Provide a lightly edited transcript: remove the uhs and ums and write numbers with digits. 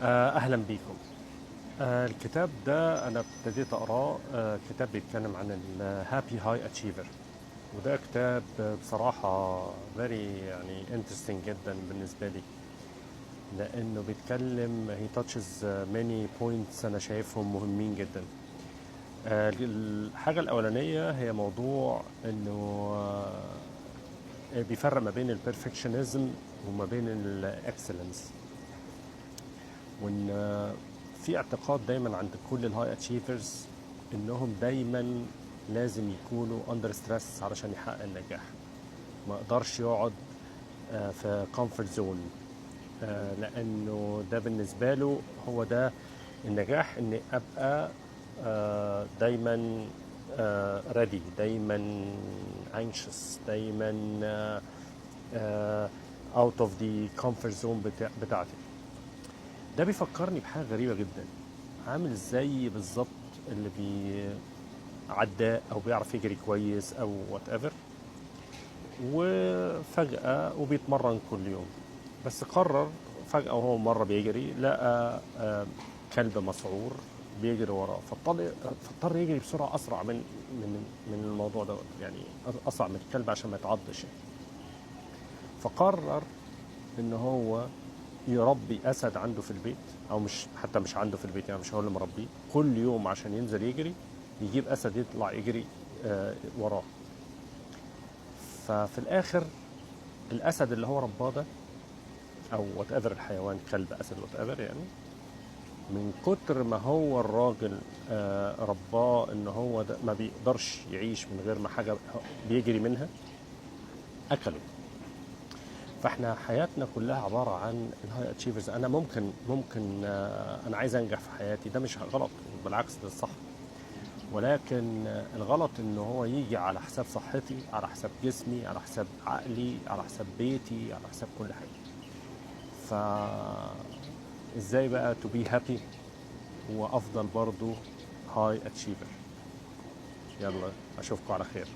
أهلا بيكم. الكتاب ده أنا ابتديت أقراه. كتاب بيتكلم عن الهابي هاي أتشيفر، وده كتاب بصراحة very يعني interesting جدا بالنسبة لي، لأنه بيتكلم he touches many points أنا شايفهم مهمين جدا. الحاجة الأولانية هي موضوع إنه بيفرق ما بين البرفكشنزم وما بين الاكسلنس، وان في اعتقاد دايما عند كل الهاي اتشيفرز انهم دايما لازم يكونوا اندر ستريس علشان يحقق النجاح. ما يقدرش يقعد في كومفورت زون، لانه ده بالنسبه له هو ده النجاح، اني ابقى دايما ريدي، دايما anxious، دايما out of the comfort zone بتاعتي. ده بيفكرني بحاجة غريبة جدا، عامل زي بالظبط اللي عداء أو بيعرف يجري كويس أو وات ايفر، وفجأة وبيتمرن كل يوم، بس قرر فجأة وهو مرة بيجري لقى كلب مسعور بيجري وراه، فاضطر يجري بسرعة أسرع من الموضوع ده، يعني أسرع من الكلب عشان ما يتعضش. فقرر إن هو يربي اسد عنده في البيت، او مش عنده في البيت، يعني مش هو اللي مربيه، كل يوم عشان ينزل يجري يجيب اسد يطلع يجري وراه. ففي الاخر الاسد اللي هو رباه ده، او وات ايفر الحيوان، كلب اسد وات ايفر، يعني من كتر ما هو الراجل رباه ان هو ده ما بيقدرش يعيش من غير ما حاجه بيجري منها، اكله. فاحنا حياتنا كلها عباره عن الهاي اتشيفرز. انا ممكن انا عايز انجح في حياتي، ده مش غلط، بالعكس ده الصح، ولكن الغلط ان هو يجي على حساب صحتي، على حساب جسمي، على حساب عقلي، على حساب بيتي، على حساب كل حاجه. ف ازاي بقى تو بي هابي وافضل برضو هاي اتشيفر؟ يلا اشوفكم على خير.